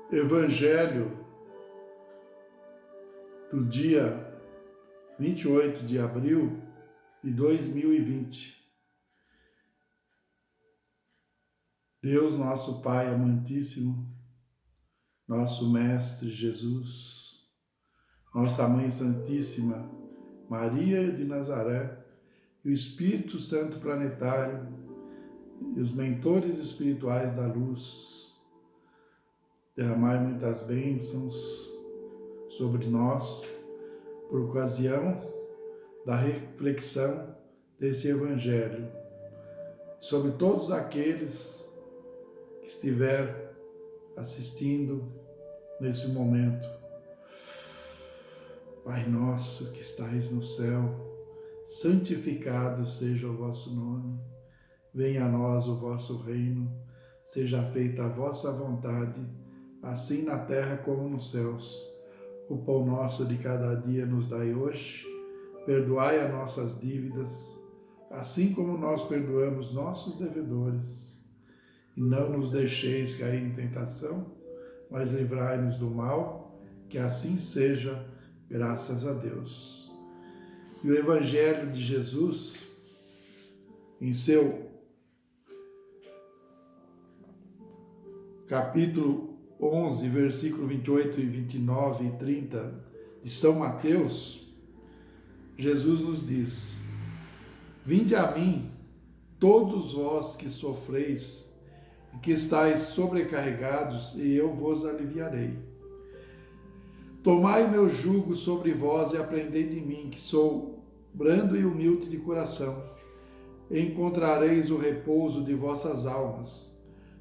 Evangelho do dia 28 de abril de 2020. Deus, nosso Pai amantíssimo, nosso Mestre Jesus, nossa Mãe Santíssima, Maria de Nazaré, e o Espírito Santo planetário, e os mentores espirituais da luz, derramai muitas bênçãos sobre nós, por ocasião da reflexão desse Evangelho, sobre todos aqueles que estiver assistindo nesse momento. Pai nosso que estais no céu, santificado seja o vosso nome, venha a nós o vosso reino, seja feita a vossa vontade, assim na terra como nos céus. O pão nosso de cada dia nos dai hoje, perdoai as nossas dívidas, assim como nós perdoamos nossos devedores. E não nos deixeis cair em tentação, mas livrai-nos do mal, que assim seja, graças a Deus. E o Evangelho de Jesus, em seu capítulo 11, versículo 28 e 29 e 30 de São Mateus, Jesus nos diz: Vinde a mim, todos vós que sofreis e que estáis sobrecarregados, e eu vos aliviarei. Tomai o meu jugo sobre vós e aprendei de mim, que sou brando e humilde de coração. Encontrareis o repouso de vossas almas,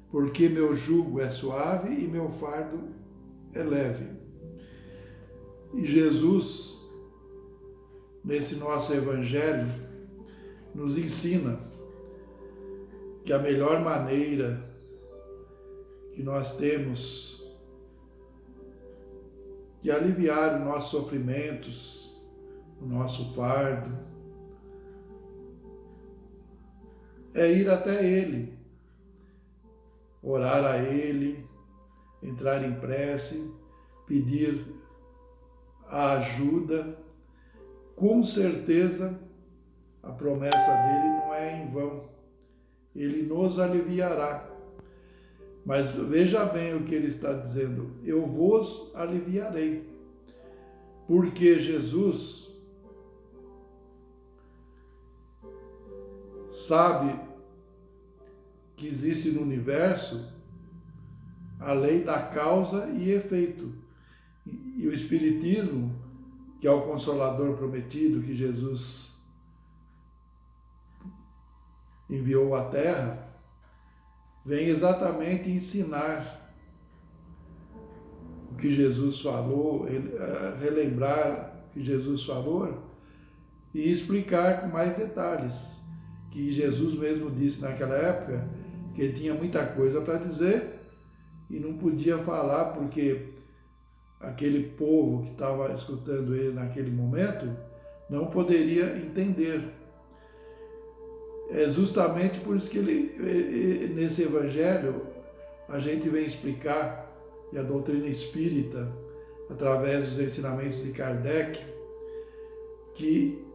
porque meu jugo é suave e meu fardo é leve. E Jesus, nesse nosso Evangelho, nos ensina que a melhor maneira que nós temos de aliviar os nossos sofrimentos, o nosso fardo, é ir até Ele, orar a Ele, entrar em prece, pedir a ajuda. Com certeza, a promessa dele não é em vão. Ele nos aliviará. Mas veja bem o que ele está dizendo: eu vos aliviarei. Porque Jesus sabe que existe no universo a lei da causa e efeito. E o Espiritismo, que é o Consolador prometido que Jesus enviou à Terra, vem exatamente ensinar o que Jesus falou, relembrar o que Jesus falou e explicar com mais detalhes, que Jesus mesmo disse naquela época que ele tinha muita coisa para dizer e não podia falar porque aquele povo que estava escutando ele naquele momento não poderia entender. É justamente por isso que nesse Evangelho a gente vem explicar, e a doutrina espírita, através dos ensinamentos de Kardec, que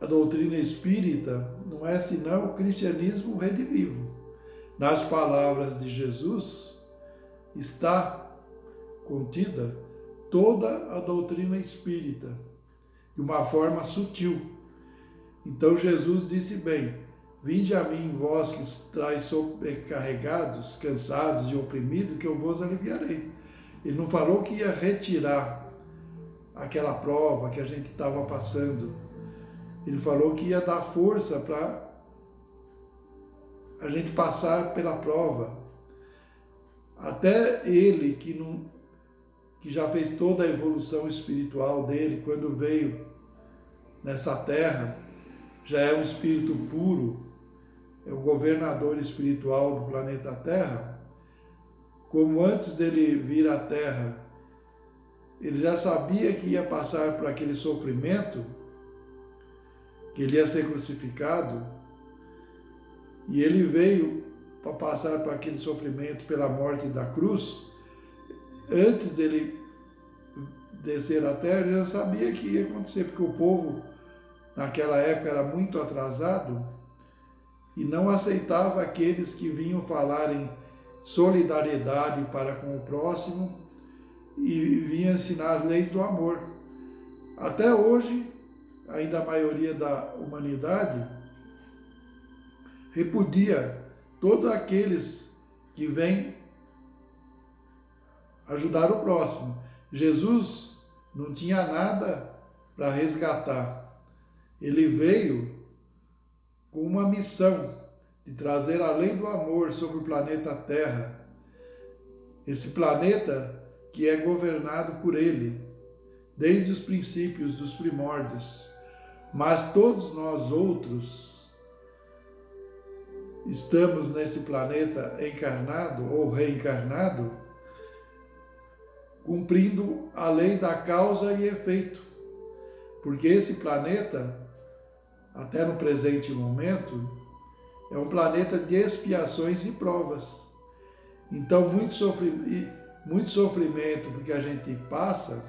a doutrina espírita não é senão o cristianismo redivivo. Nas palavras de Jesus está contida toda a doutrina espírita, de uma forma sutil. Então Jesus disse bem: Vinde a mim, vós que estáis sobrecarregados, cansados e oprimidos, que eu vos aliviarei. Ele não falou que ia retirar aquela prova que a gente estava passando. Ele falou que ia dar força para a gente passar pela prova. Até ele, que já fez toda a evolução espiritual dele, quando veio nessa terra, já é um espírito puro, é o governador espiritual do planeta Terra. Como antes dele vir à Terra, ele já sabia que ia passar por aquele sofrimento, que ele ia ser crucificado, e ele veio para passar por aquele sofrimento pela morte da cruz. antes dele descer à terra, ele já sabia que ia acontecer, porque o povo naquela época era muito atrasado e não aceitava aqueles que vinham falar em solidariedade para com o próximo e vinham ensinar as leis do amor. Até hoje, ainda a maioria da humanidade repudia todos aqueles que vêm ajudar o próximo. Jesus não tinha nada para resgatar. Ele veio com uma missão de trazer a lei do amor sobre o planeta Terra. Esse planeta que é governado por ele, desde os princípios dos primórdios. Mas todos nós outros estamos nesse planeta encarnado ou reencarnado, cumprindo a lei da causa e efeito. Porque esse planeta, até no presente momento, é um planeta de expiações e provas. Então, muito sofrimento porque a gente passa,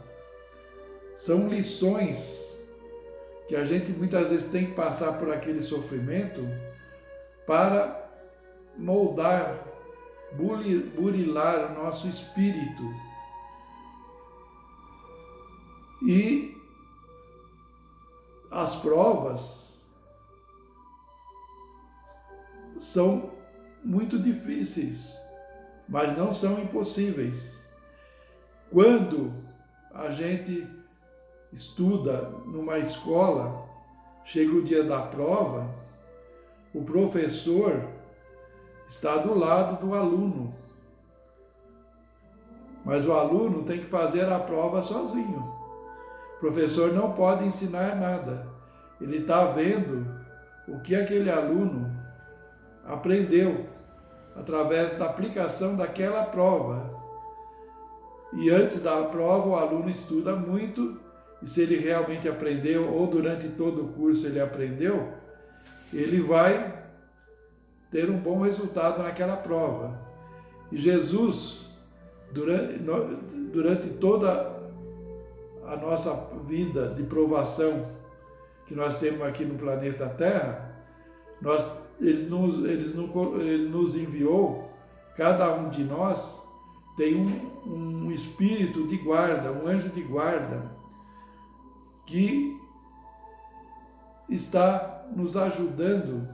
são lições que a gente muitas vezes tem que passar por aquele sofrimento para moldar, burilar o nosso espírito. E as provas são muito difíceis, mas não são impossíveis. Quando a gente estuda numa escola, chega o dia da prova, o professor está do lado do aluno, mas o aluno tem que fazer a prova sozinho. O professor não pode ensinar nada. Ele está vendo o que aquele aluno aprendeu através da aplicação daquela prova. E antes da prova, o aluno estuda muito, e se ele realmente aprendeu, ou durante todo o curso ele aprendeu, ele vai ter um bom resultado naquela prova. E Jesus, durante toda a nossa vida de provação que nós temos aqui no planeta Terra, ele nos enviou, cada um de nós tem um espírito de guarda, um anjo de guarda, que está nos ajudando,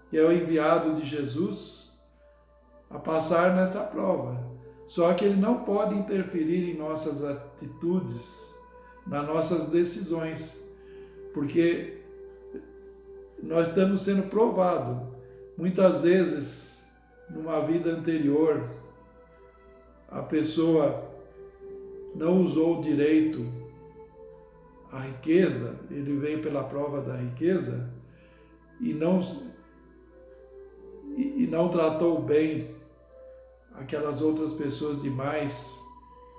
que é o enviado de Jesus, a passar nessa prova. Só que ele não pode interferir em nossas atitudes, nas nossas decisões, porque nós estamos sendo provados. Muitas vezes, numa vida anterior, a pessoa não usou direito a riqueza, ele veio pela prova da riqueza e não tratou bem aquelas outras pessoas demais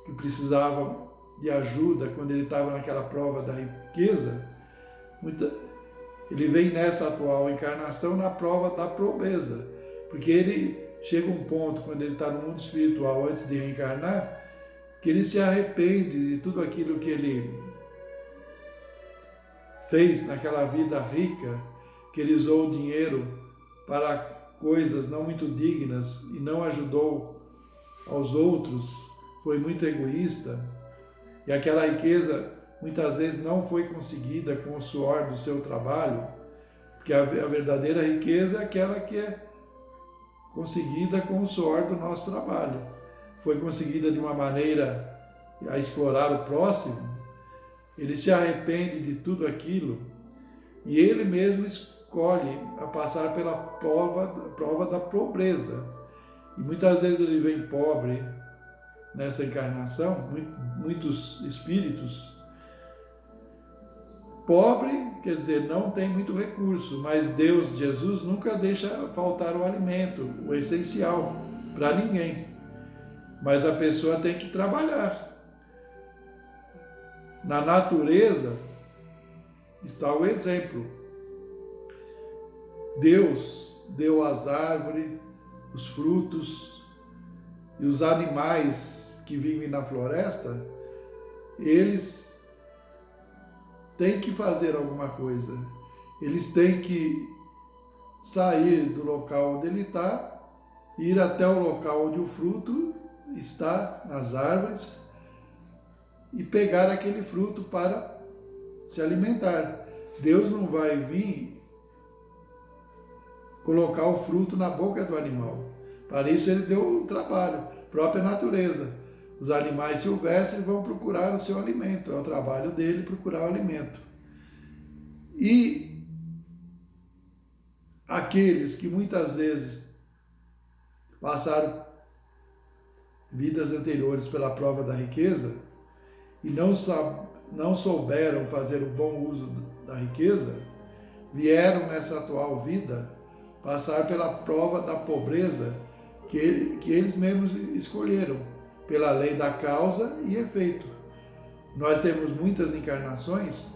que precisavam de ajuda quando ele estava naquela prova da riqueza. Ele vem nessa atual encarnação na prova da pobreza, porque ele chega um ponto, quando ele está no mundo espiritual, antes de reencarnar, que ele se arrepende de tudo aquilo que ele fez naquela vida rica, que ele usou o dinheiro para coisas não muito dignas e não ajudou aos outros, foi muito egoísta, e aquela riqueza muitas vezes não foi conseguida com o suor do seu trabalho, porque a verdadeira riqueza é aquela que é conseguida com o suor do nosso trabalho. Foi conseguida de uma maneira a explorar o próximo, ele se arrepende de tudo aquilo e ele mesmo escolhe a passar pela prova da pobreza. E muitas vezes ele vem pobre nessa encarnação, muitos espíritos. Pobre, quer dizer, não tem muito recurso, mas Deus, Jesus, nunca deixa faltar o alimento, o essencial, para ninguém. Mas a pessoa tem que trabalhar. Na natureza está o exemplo. Deus deu às árvores, os frutos e os animais que vivem na floresta, eles têm que fazer alguma coisa. Eles têm que sair do local onde ele está, ir até o local onde o fruto está, nas árvores, e pegar aquele fruto para se alimentar. Deus não vai vir colocar o fruto na boca do animal. Para isso ele deu o trabalho, própria natureza. Os animais silvestres vão procurar o seu alimento, é o trabalho dele procurar o alimento. E aqueles que muitas vezes passaram vidas anteriores pela prova da riqueza e não souberam fazer o bom uso da riqueza, vieram nessa atual vida passar pela prova da pobreza que eles mesmos escolheram, pela lei da causa e efeito. Nós temos muitas encarnações,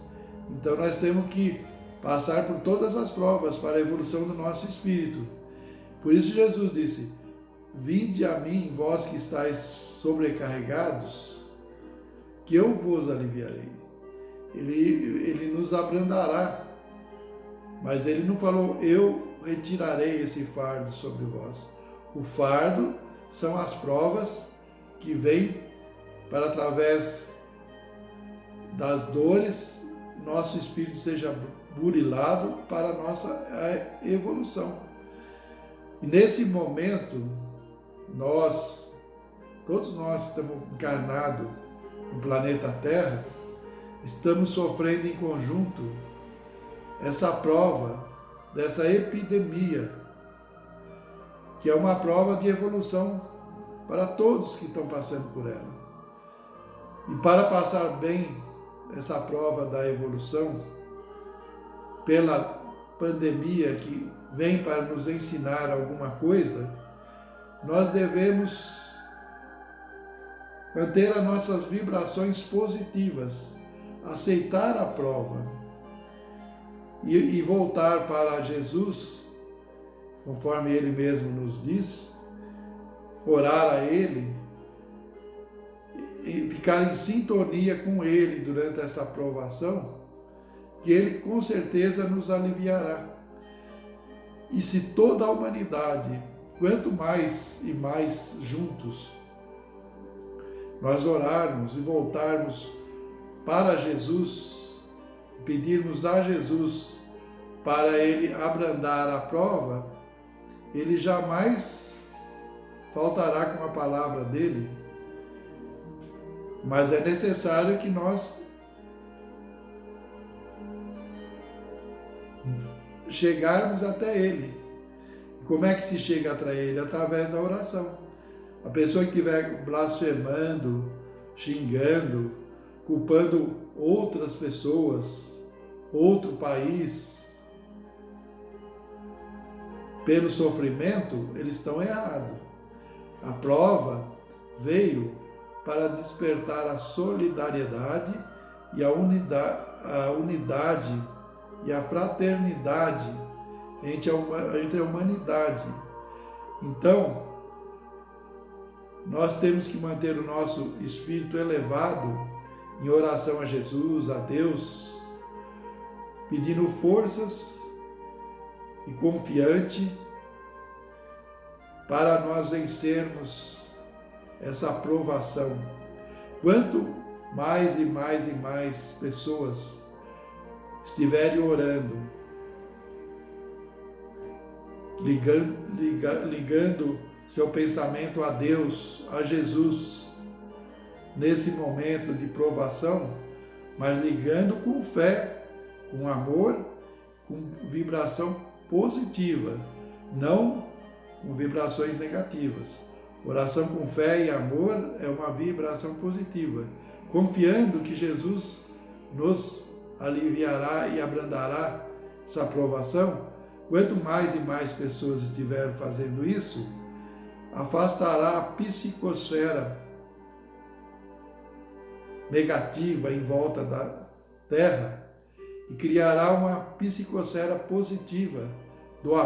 então nós temos que passar por todas as provas para a evolução do nosso espírito. Por isso Jesus disse: vinde a mim, vós que estáis sobrecarregados, que eu vos aliviarei. Ele nos abrandará, mas ele não falou: eu retirarei esse fardo sobre vós. O fardo são as provas que vêm para, através das dores, nosso espírito seja burilado para a nossa evolução. E nesse momento, todos nós que estamos encarnados no planeta Terra, estamos sofrendo em conjunto essa prova dessa epidemia, que é uma prova de evolução para todos que estão passando por ela. E para passar bem essa prova da evolução, pela pandemia que vem para nos ensinar alguma coisa, nós devemos manter as nossas vibrações positivas, aceitar a prova e voltar para Jesus, conforme Ele mesmo nos diz, orar a Ele e ficar em sintonia com Ele durante essa provação, que Ele com certeza nos aliviará. E se toda a humanidade, quanto mais e mais juntos, nós orarmos e voltarmos para Jesus, pedirmos a Jesus para Ele abrandar a prova, Ele jamais faltará com a palavra dele. Mas é necessário que nós chegarmos até Ele. Como é que se chega até Ele? Através da oração. A pessoa que estiver blasfemando, xingando, culpando outras pessoas, outro país, pelo sofrimento, eles estão errados. A prova veio para despertar a solidariedade e a unidade e a fraternidade entre a humanidade. Então, nós temos que manter o nosso espírito elevado em oração a Jesus, a Deus, pedindo forças e confiante para nós vencermos essa provação. Quanto mais e mais e mais pessoas estiverem orando, ligando seu pensamento a Deus, a Jesus, nesse momento de provação, mas ligando com fé, com amor, com vibração positiva, não com vibrações negativas. Oração com fé e amor é uma vibração positiva, confiando que Jesus nos aliviará e abrandará essa provação. Quanto mais e mais pessoas estiverem fazendo isso, afastará a psicosfera negativa em volta da Terra e criará uma psicosfera positiva do amor.